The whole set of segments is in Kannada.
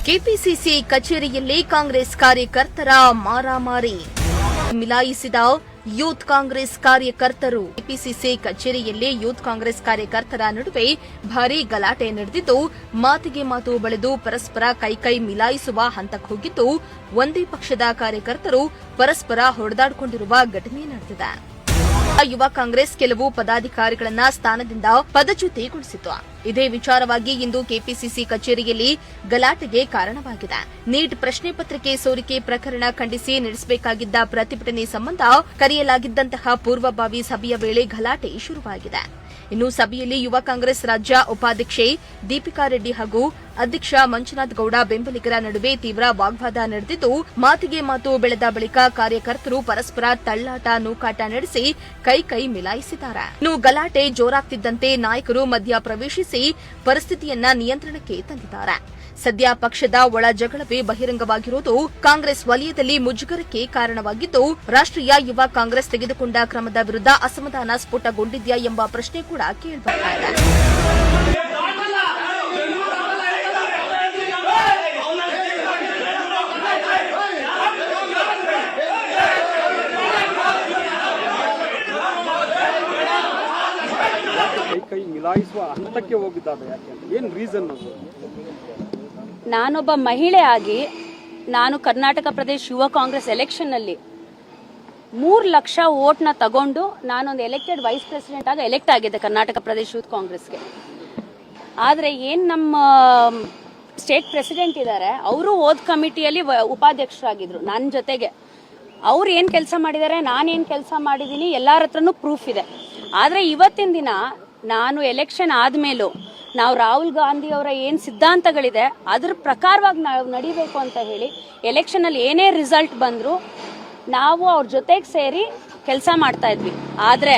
ಕೆಪಿಸಿಸಿ ಕಚೇರಿಯಲ್ಲಿ ಕಾಂಗ್ರೆಸ್ ಕಾರ್ಯಕರ್ತರ ಮಾರಾಮಾರಿ ಮಿಲಾಯಿಸಿದ ಯೂತ್ ಕಾಂಗ್ರೆಸ್ ಕಾರ್ಯಕರ್ತರು. ಕೆಪಿಸಿಸಿ ಕಚೇರಿಯಲ್ಲಿ ಯೂತ್ ಕಾಂಗ್ರೆಸ್ ಕಾರ್ಯಕರ್ತರ ನಡುವೆ ಭಾರೀ ಗಲಾಟೆ ನಡೆದಿದ್ದು, ಮಾತಿಗೆ ಮಾತು ಬೆಳೆದು ಪರಸ್ಪರ ಕೈಕೈ ಮಿಲಾಯಿಸುವ ಹಂತಕ್ಕೆ ಹೋಗಿದ್ದು, ಒಂದೇ ಪಕ್ಷದ ಕಾರ್ಯಕರ್ತರು ಪರಸ್ಪರ ಹೊಡೆದಾಡಿಕೊಂಡಿರುವ ಘಟನೆ ನಡೆದಿದೆ. ಯುವ ಕಾಂಗ್ರೆಸ್ ಕೆಲವು ಪದಾಧಿಕಾರಿಗಳನ್ನ ಸ್ಥಾನದಿಂದ ಪದಚ್ಯುತಿಗೊಳಿಸಿತು. ಇದೇ ವಿಚಾರವಾಗಿ ಇಂದು ಕೆಪಿಸಿಸಿ ಕಚೇರಿಯಲ್ಲಿ ಗಲಾಟೆಗೆ ಕಾರಣವಾಗಿದೆ. ನೀಟ್ ಪ್ರಶ್ನೆ ಪತ್ರಿಕೆ ಸೋರಿಕೆ ಪ್ರಕರಣ ಖಂಡಿಸಿ ನಡೆಸಬೇಕಾಗಿದ್ದ ಪ್ರತಿಭಟನೆ ಸಂಬಂಧ ಕರೆಯಲಾಗಿದ್ದಂತಹ ಪೂರ್ವಭಾವಿ ಸಭೆಯ ವೇಳೆ ಗಲಾಟೆ ಶುರುವಾಗಿದೆ. ಇನ್ನು ಸಭೆಯಲ್ಲಿ ಯುವ ಕಾಂಗ್ರೆಸ್ ರಾಜ್ಯ ಉಪಾಧ್ಯಕ್ಷೆ ದೀಪಿಕಾ ರೆಡ್ಡಿ ಹಾಗೂ ಅಧ್ಯಕ್ಷ ಮಂಜುನಾಥ್ ಗೌಡ ಬೆಂಬಲಿಗರ ನಡುವೆ ತೀವ್ರ ವಾಗ್ವಾದ ನಡೆದಿದ್ದು, ಮಾತಿಗೆ ಮಾತು ಬೆಳೆದ ಬಳಿಕ ಕಾರ್ಯಕರ್ತರು ಪರಸ್ಪರ ತಳ್ಳಾಟ ನೂಕಾಟ ನಡೆಸಿ ಕೈ ಮಿಲಾಯಿಸಿದ್ದಾರೆ. ಇನ್ನು ಗಲಾಟೆ ಜೋರಾಗ್ತಿದ್ದಂತೆ ನಾಯಕರು ಮಧ್ಯ ಪ್ರವೇಶಿಸಿ ಪರಿಸ್ಥಿತಿಯನ್ನ ನಿಯಂತ್ರಣಕ್ಕೆ ತಂದಿದ್ದಾರೆ. ಸದ್ಯ ಪಕ್ಷದ ಒಳ ಜಗಳವೇ ಬಹಿರಂಗವಾಗಿರುವುದು ಕಾಂಗ್ರೆಸ್ ವಲಯದಲ್ಲಿ ಮುಜುಗರಕ್ಕೆ ಕಾರಣವಾಗಿದ್ದು, ರಾಷ್ಟ್ರೀಯ ಯುವ ಕಾಂಗ್ರೆಸ್ ತೆಗೆದುಕೊಂಡ ಕ್ರಮದ ವಿರುದ್ಧ ಅಸಮಾಧಾನ ಸ್ಫೋಟಗೊಂಡಿದ್ಯಾ ಎಂಬ ಪ್ರಶ್ನೆ ಕೂಡ ಕೇಳಿಬರ್ತಾ ಇದೆ. ಕೈ ಮಿಲಾಯಿಸುವ ಹಂತಕ್ಕೆ ಹೋಗಿದ್ದಾರೆ. ಏನು ರೀಸನ್? ನಾನೊಬ್ಬ ಮಹಿಳೆ ಆಗಿ ನಾನು ಕರ್ನಾಟಕ ಪ್ರದೇಶ ಯುವ ಕಾಂಗ್ರೆಸ್ ಎಲೆಕ್ಷನ್ನಲ್ಲಿ 3 ಲಕ್ಷ ವೋಟ್ನ ತಗೊಂಡು ನಾನೊಂದು ಎಲೆಕ್ಟೆಡ್ ವೈಸ್ ಪ್ರೆಸಿಡೆಂಟ್ ಆಗಿ ಎಲೆಕ್ಟ್ ಆಗಿದ್ದೆ ಕರ್ನಾಟಕ ಪ್ರದೇಶ ಯೂತ್ ಕಾಂಗ್ರೆಸ್ಗೆ. ಆದರೆ ಏನು ನಮ್ಮ ಸ್ಟೇಟ್ ಪ್ರೆಸಿಡೆಂಟ್ ಇದ್ದಾರೆ, ಅವರು ಓದ್ ಕಮಿಟಿಯಲ್ಲಿ ಉಪಾಧ್ಯಕ್ಷರಾಗಿದ್ರು ನನ್ನ ಜೊತೆಗೆ. ಅವ್ರು ಏನು ಕೆಲಸ ಮಾಡಿದ್ದಾರೆ, ನಾನೇನು ಕೆಲಸ ಮಾಡಿದ್ದೀನಿ, ಎಲ್ಲರ ಹತ್ರನೂ ಪ್ರೂಫ್ ಇದೆ. ಆದರೆ ಇವತ್ತಿನ ದಿನ ನಾನು ಎಲೆಕ್ಷನ್ ಆದ್ಮೇಲೂ ನಾವು ರಾಹುಲ್ ಗಾಂಧಿ ಅವರ ಏನು ಸಿದ್ಧಾಂತಗಳಿದೆ ಅದ್ರ ಪ್ರಕಾರವಾಗಿ ನಾವು ನಡಿಬೇಕು ಅಂತ ಹೇಳಿ ಎಲೆಕ್ಷನ್ ಅಲ್ಲಿ ಏನೇ ರಿಸಲ್ಟ್ ಬಂದ್ರು ನಾವು ಅವ್ರ ಜೊತೆಗೆ ಸೇರಿ ಕೆಲಸ ಮಾಡ್ತಾ ಇದ್ವಿ. ಆದ್ರೆ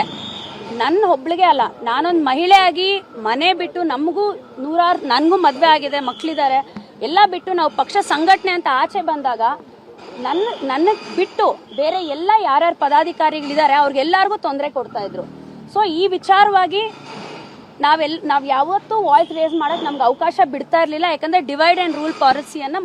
ನನ್ನ ಒಬ್ಳಿಗೆ ಅಲ್ಲ, ನಾನೊಂದು ಮಹಿಳೆಯಾಗಿ ಮನೆ ಬಿಟ್ಟು ನನಗೂ ಮದ್ವೆ ಆಗಿದೆ, ಮಕ್ಕಳಿದ್ದಾರೆ, ಎಲ್ಲ ಬಿಟ್ಟು ನಾವು ಪಕ್ಷ ಸಂಘಟನೆ ಅಂತ ಆಚೆ ಬಂದಾಗ ನನ್ನ ಬಿಟ್ಟು ಬೇರೆ ಎಲ್ಲ ಯಾರ್ಯಾರು ಪದಾಧಿಕಾರಿಗಳಿದ್ದಾರೆ ಅವ್ರಿಗೆಲ್ಲರಿಗೂ ತೊಂದರೆ ಕೊಡ್ತಾ ಇದ್ರು. ಸೊ ಈ ವಿಚಾರವಾಗಿ ನಾವ್ ಯಾವತ್ತೂ ವಾಯ್ಸ್ ರೇಸ್ ಮಾಡಕ್ ನಮ್ಗೆ ಅವಕಾಶ ಬಿಡ್ತಾ ಇರ್ಲಿಲ್ಲ. ಯಾಕಂದ್ರೆ ಡಿವೈಡ್ ಅಂಡ್ ರೂಲ್ ಪಾಲಿಸಿಯನ್ನ